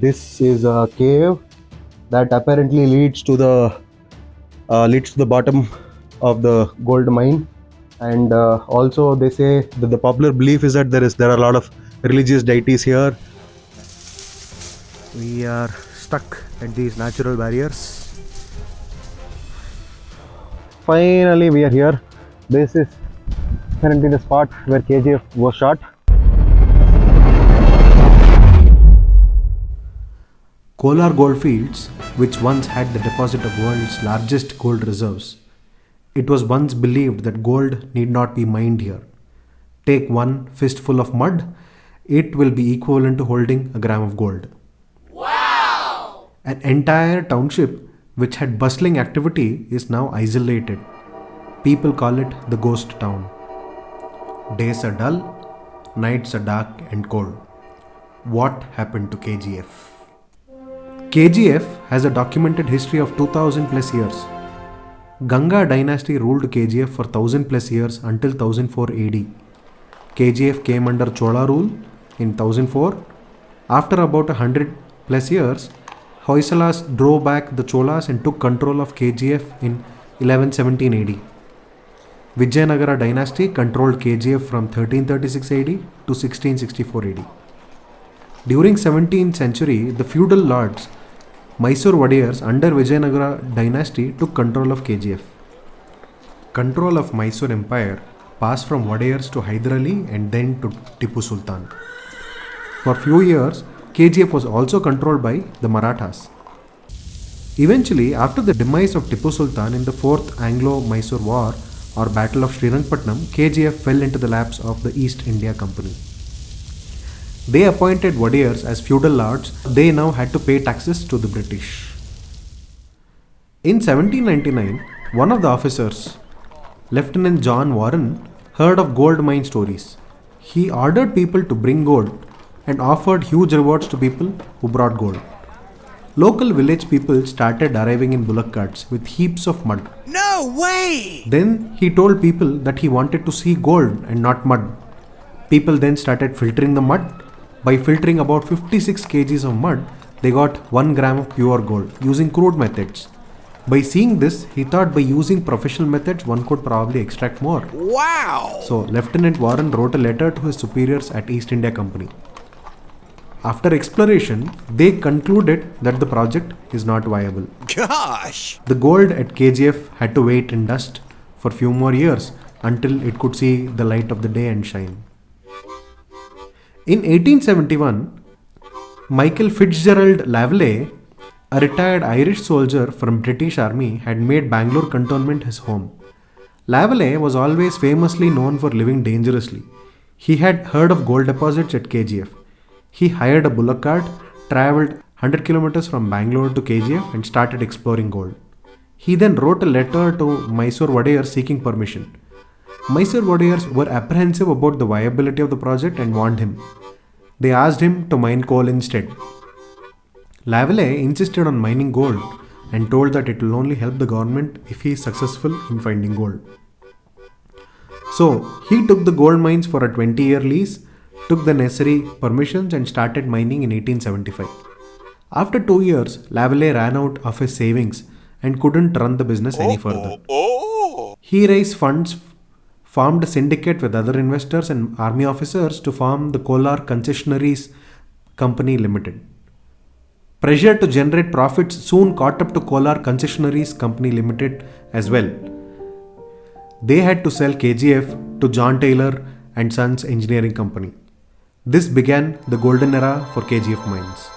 this is a cave that apparently leads to the bottom of the gold mine. And also they say that the popular belief is that there are a lot of religious deities here. We are stuck at these natural barriers. Finally we are here. This is currently the spot where KGF was shot. Kolar Gold Fields, which once had the deposit of world's largest gold reserves. It was once believed that gold need not be mined here. Take one fistful of mud, it will be equivalent to holding a gram of gold. Wow! An entire township which had bustling activity is now isolated. People call it the ghost town. Days are dull, nights are dark and cold. What happened to KGF? KGF has a documented history of 2000 plus years. Ganga dynasty ruled KGF for 1000 plus years until 1004 AD. KGF came under Chola rule in 1004. After about 100 plus years, Hoysalas drove back the Cholas and took control of KGF in 1117 AD. Vijayanagara dynasty controlled KGF from 1336 AD to 1664 AD. During 17th century, the feudal lords, Mysore Wadiyars under Vijayanagara dynasty took control of KGF. Control of Mysore Empire passed from Wadiyars to Hyder Ali and then to Tipu Sultan. For few years, KGF was also controlled by the Marathas. Eventually, after the demise of Tipu Sultan in the 4th Anglo-Mysore War or Battle of Srirangpatnam, KGF fell into the laps of the East India Company. They appointed Wadiyars as feudal lords. They now had to pay taxes to the British. In 1799, one of the officers, Lieutenant John Warren, heard of gold mine stories. He ordered people to bring gold and offered huge rewards to people who brought gold. Local village people started arriving in bullock carts with heaps of mud. No way! Then he told people that he wanted to see gold and not mud. People then started filtering the mud. By filtering about 56 kgs of mud, they got 1 gram of pure gold using crude methods. By seeing this, he thought by using professional methods, one could probably extract more. Wow! So, Lieutenant Warren wrote a letter to his superiors at East India Company. After exploration, they concluded that the project is not viable. Gosh! The gold at KGF had to wait in dust for few more years until it could see the light of the day and shine. In 1871, Michael Fitzgerald Lavallee, a retired Irish soldier from British Army, had made Bangalore cantonment his home. Lavallee was always famously known for living dangerously. He had heard of gold deposits at KGF. He hired a bullock cart, travelled 100 kilometers from Bangalore to KGF and started exploring gold. He then wrote a letter to Mysore Wadiyars seeking permission. Mysore Wadiyars were apprehensive about the viability of the project and warned him. They asked him to mine coal instead. Lavallee insisted on mining gold and told that it will only help the government if he is successful in finding gold. So, he took the gold mines for a 20-year lease, took the necessary permissions and started mining in 1875. After 2 years, Lavallee ran out of his savings and couldn't run the business any further. He raised funds, formed a syndicate with other investors and army officers to form the Kolar Concessionaries Company Limited. Pressure to generate profits soon caught up to Kolar Concessionaries Company Limited as well. They had to sell KGF to John Taylor and Sons Engineering Company. This began the golden era for KGF mines.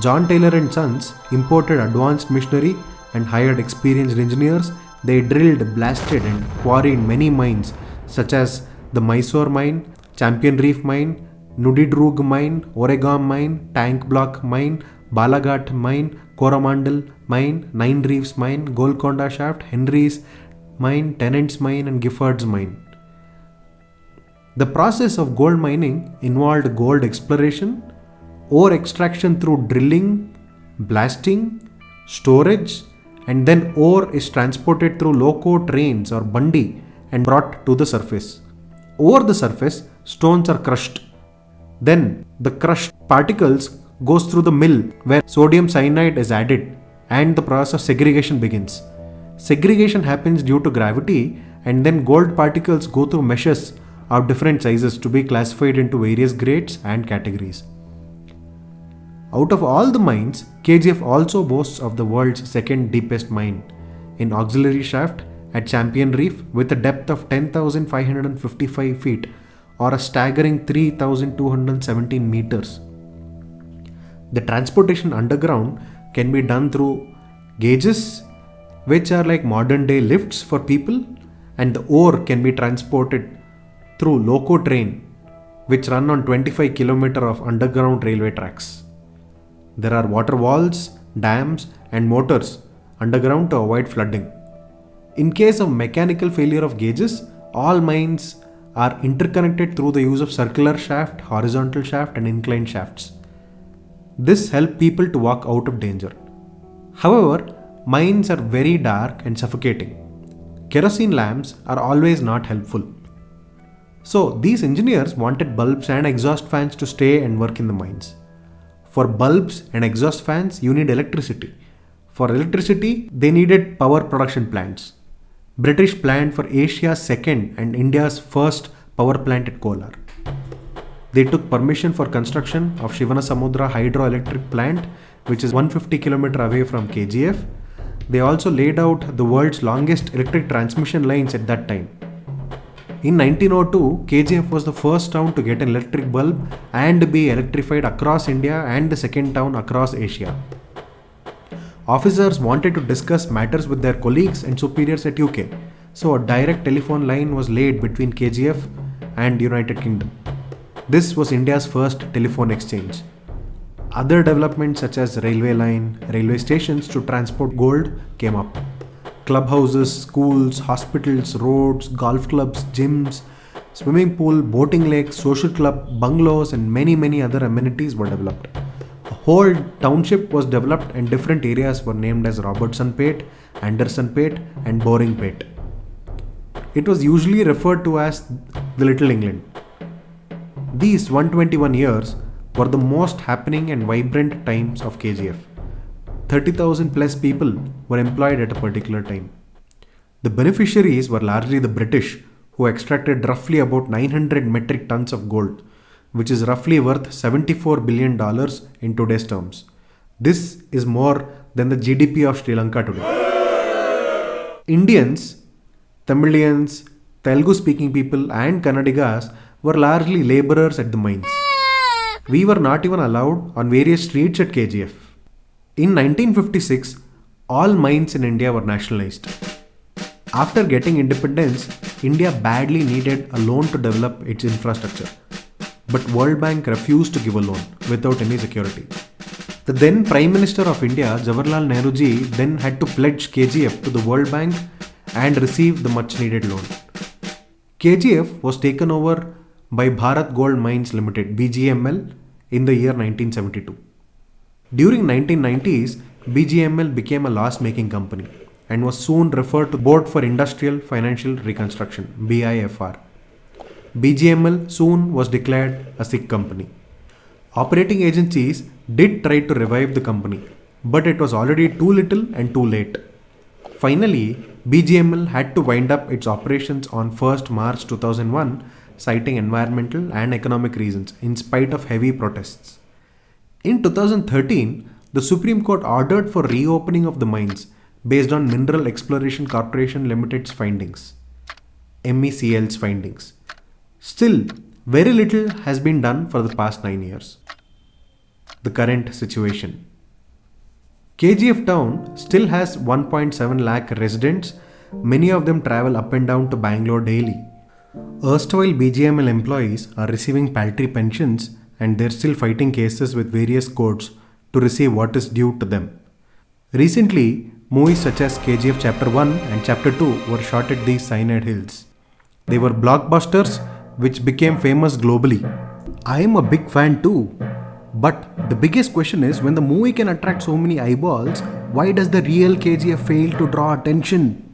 John Taylor and Sons imported advanced machinery and hired experienced engineers. They drilled, blasted and quarried many mines such as the Mysore mine, Champion Reef mine, Nudidrug mine, Oregon mine, Tank Block mine, Balaghat mine, Coromandel mine, Nine Reefs mine, Golconda shaft, Henry's mine, Tennant's mine and Gifford's mine. The process of gold mining involved gold exploration, ore extraction through drilling, blasting, storage, and then ore is transported through loco trains or bandi and brought to the surface. Over the surface, stones are crushed. Then the crushed particles goes through the mill where sodium cyanide is added and the process of segregation begins. Segregation happens due to gravity, and then gold particles go through meshes of different sizes to be classified into various grades and categories. Out of all the mines, KGF also boasts of the world's second deepest mine, in auxiliary shaft at Champion Reef with a depth of 10,555 feet or a staggering 3,217 meters. The transportation underground can be done through gauges, which are like modern day lifts for people, and the ore can be transported through loco train, which run on 25 km of underground railway tracks. There are water walls, dams, and motors underground to avoid flooding. In case of mechanical failure of gauges, all mines are interconnected through the use of circular shaft, horizontal shaft, and inclined shafts. This helps people to walk out of danger. However, mines are very dark and suffocating. Kerosene lamps are always not helpful. So, these engineers wanted bulbs and exhaust fans to stay and work in the mines. For bulbs and exhaust fans, you need electricity. For electricity, they needed power production plants. British planned for Asia's second and India's first power plant at Kolar. They took permission for construction of Shivanasamudra hydroelectric plant, which is 150 km away from KGF. They also laid out the world's longest electric transmission lines at that time. In 1902, KGF was the first town to get an electric bulb and be electrified across India and the second town across Asia. Officers wanted to discuss matters with their colleagues and superiors at UK, so a direct telephone line was laid between KGF and United Kingdom. This was India's first telephone exchange. Other developments such as railway line, railway stations to transport gold came up. Clubhouses, schools, hospitals, roads, golf clubs, gyms, swimming pool, boating lakes, social club, bungalows, and many other amenities were developed. A whole township was developed and different areas were named as Robertson-Pate, Anderson-Pate, and Boring-Pate. It was usually referred to as the Little England. These 121 years were the most happening and vibrant times of KGF. 30,000 plus people were employed at a particular time. The beneficiaries were largely the British, who extracted roughly about 900 metric tons of gold, which is roughly worth $74 billion in today's terms. This is more than the GDP of Sri Lanka today. Indians, Tamilians, Telugu speaking people, and Kannadigas were largely laborers at the mines. We were not even allowed on various streets at KGF. In 1956, all mines in India were nationalized. After getting independence, India badly needed a loan to develop its infrastructure. But World Bank refused to give a loan without any security. The then Prime Minister of India, Jawaharlal Nehru ji, then had to pledge KGF to the World Bank and receive the much needed loan. KGF was taken over by Bharat Gold Mines Limited (BGML) in the year 1972. During 1990s, BGML became a loss-making company and was soon referred to Board for Industrial Financial Reconstruction (BIFR). BGML soon was declared a sick company. Operating agencies did try to revive the company, but it was already too little and too late. Finally, BGML had to wind up its operations on 1st March 2001, citing environmental and economic reasons in spite of heavy protests. In 2013, the Supreme Court ordered for reopening of the mines based on Mineral Exploration Corporation Limited's findings, MECL's findings. Still, very little has been done for the past 9 years. The current situation. KGF town still has 1.7 lakh residents. Many of them travel up and down to Bangalore daily. Erstwhile BGML employees are receiving paltry pensions and they're still fighting cases with various courts to receive what is due to them. Recently, movies such as KGF Chapter 1 and Chapter 2 were shot at these cyanide hills. They were blockbusters which became famous globally. I am a big fan too. But the biggest question is, when the movie can attract so many eyeballs, why does the real KGF fail to draw attention?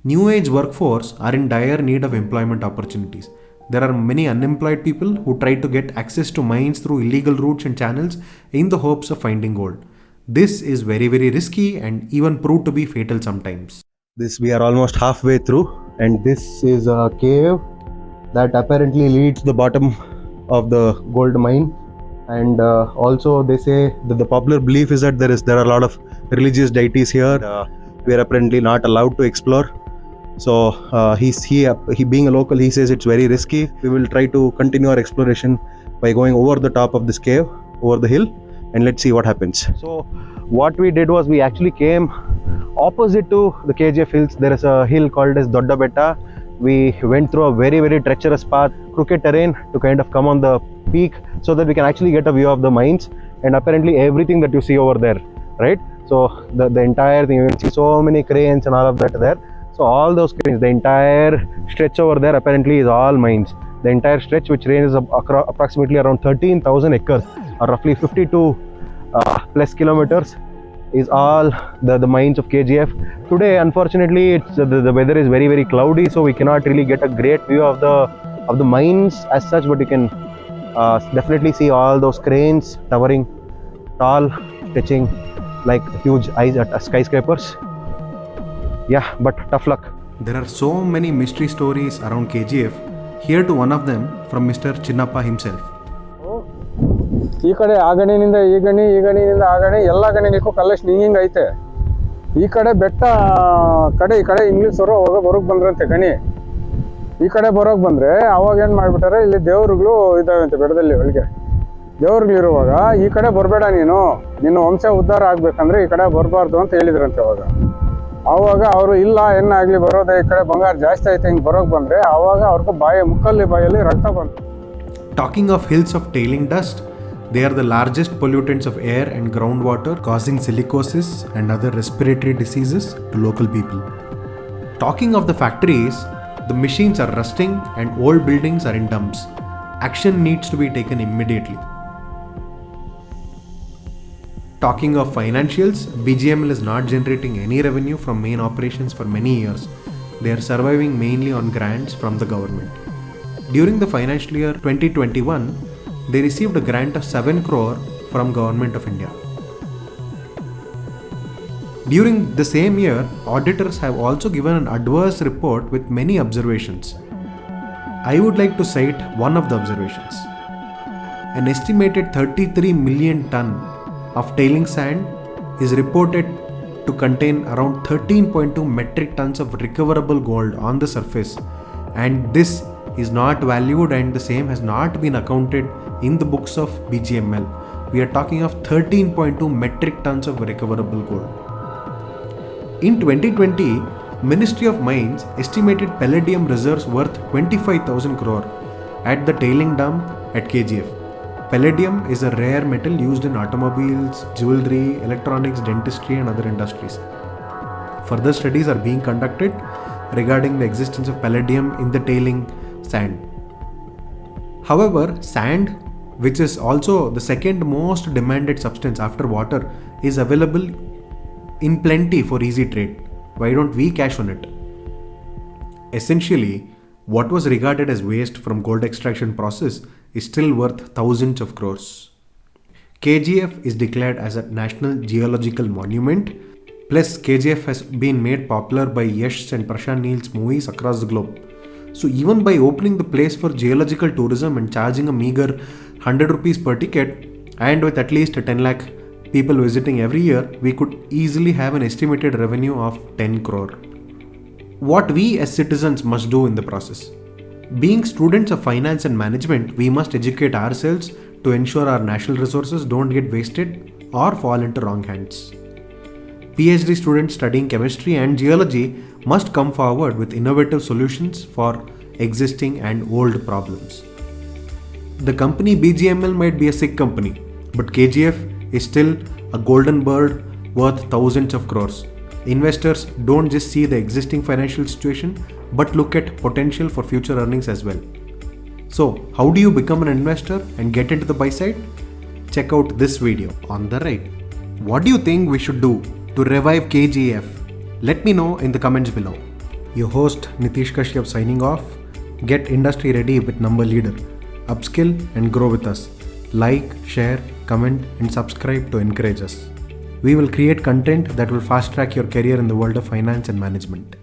New age workforce are in dire need of employment opportunities. There are many unemployed people who try to get access to mines through illegal routes and channels in the hopes of finding gold. This is very risky and even proved to be fatal sometimes. This we are almost halfway through, and this is a cave that apparently leads to the bottom of the gold mine. And also they say that the popular belief is that there are a lot of religious deities here. We are apparently not allowed to explore. So he being a local, he says it's very risky. We will try to continue our exploration by going over the top of this cave, over the hill, and let's see what happens. So what we did was we actually came opposite to the KGF hills. There is a hill called as Dodda Betta. We went through a very treacherous path, crooked terrain, to kind of come on the peak so that we can actually get a view of the mines and apparently everything that you see over there, right? So the entire thing, you can see so many cranes and all of that there. So all those cranes, the entire stretch over there apparently is all mines. The entire stretch, which ranges approximately around 13,000 acres or roughly 52 plus kilometers, is all the mines of KGF. Today, unfortunately, it's the weather is very cloudy, so we cannot really get a great view of the mines as such. But you can definitely see all those cranes towering tall, stretching like huge eyes at skyscrapers. Yeah, but tough luck. There are so many mystery stories around KGF. Here to one of them from Mr. Chinnappa himself. ಈ ಕಡೆ ಆ ಗಣಿನಿಂದ ಈ ಗಣಿನಿಂದ ಆ ಗಣಿ ಎಲ್ಲ ಗಣಿಗೂ collection ಹಿಂಗೆ ಐತೆ. ಈ ಕಡೆ ಬೆಟ್ಟ ಈ ಕಡೆ ಇಂಗ್ಲೀಷರು ಅವಾಗ ಬರೋಕೆ ಬಂದ್ರಂತೆ ಗಣಿ. ಈ ಕಡೆ ಬರೋಕೆ ಬಂದರೆ ಅವಾಗ ಏನು ಮಾಡಿಬಿಟ್ಟಾರೆ, ಇಲ್ಲಿ ದೇವ್ರುಗಳು ಇದ್ದಾವಂತೆ ಬೆಟ್ಟದಲ್ಲಿ. ಒಳಗೆ ದೇವ್ರುಗಳಿರುವಾಗ ಈ ಕಡೆ ಬರಬೇಡ, ನಿನ್ನ ವಂಶ ಉದ್ಧಾರ ಆಗಬೇಕಂದ್ರೆ ಈ ಕಡೆ ಬರಬಾರ್ದು ಅಂತ ಹೇಳಿದ್ರಂತೆ. ಆವಾಗ ಅವರು ಇಲ್ಲ, ಏನಾಗಲಿ ಬರೋದೇ ಈ ಕಡೆ ಬಂಗಾರ ಜಾಸ್ತಿ ಐತೆ ಹಿಂಗೆ ಬರೋಕೆ ಬಂದರೆ ಆವಾಗ ಅವ್ರಿಗೂ ಬಾಯಲ್ಲಿ ರಕ್ತ ಬಂತು. Talking of hills of tailing dust, they are the largest pollutants of air and groundwater, causing silicosis and other respiratory diseases to local people. Talking of the factories, the machines are rusting and old buildings are in dumps. Action needs to be taken immediately. Talking of financials, BGML is not generating any revenue from main operations for many years. They are surviving mainly on grants from the government. During the financial year 2021, they received a grant of 7 crore from Government of India. During the same year, auditors have also given an adverse report with many observations. I would like to cite one of the observations. An estimated 33 million ton of tailing sand is reported to contain around 13.2 metric tons of recoverable gold on the surface, and this is not valued and the same has not been accounted in the books of BGML. We are talking of 13.2 metric tons of recoverable gold. In 2020, Ministry of Mines estimated palladium reserves worth 25,000 crore at the tailing dump at KGF. Palladium is a rare metal used in automobiles, jewelry, electronics, dentistry and other industries. Further studies are being conducted regarding the existence of palladium in the tailing sand. However, sand, which is also the second most demanded substance after water, is available in plenty for easy trade. Why don't we cash on it? Essentially, what was regarded as waste from gold extraction process is still worth thousands of crores. KGF is declared as a National Geological Monument. Plus, KGF has been made popular by Yash and Prashant Neil's movies across the globe. So even by opening the place for geological tourism and charging a meager 100 rupees per ticket, and with at least 10 lakh people visiting every year, we could easily have an estimated revenue of 10 crore. What we as citizens must do in the process? Being students of finance and management, we must educate ourselves to ensure our national resources don't get wasted or fall into wrong hands. PhD students studying chemistry and geology must come forward with innovative solutions for existing and old problems. The company BGML might be a sick company, but KGF is still a golden bird worth thousands of crores. Investors don't just see the existing financial situation, but look at potential for future earnings as well. So, how do you become an investor and get into the buy side? Check out this video on the right. What do you think we should do to revive KGF? Let me know in the comments below. Your host Nitish Kashyap signing off. Get industry ready with Number Leader. Upskill and grow with us. Like, share, comment, and subscribe to encourage us. We will create content that will fast track your career in the world of finance and management.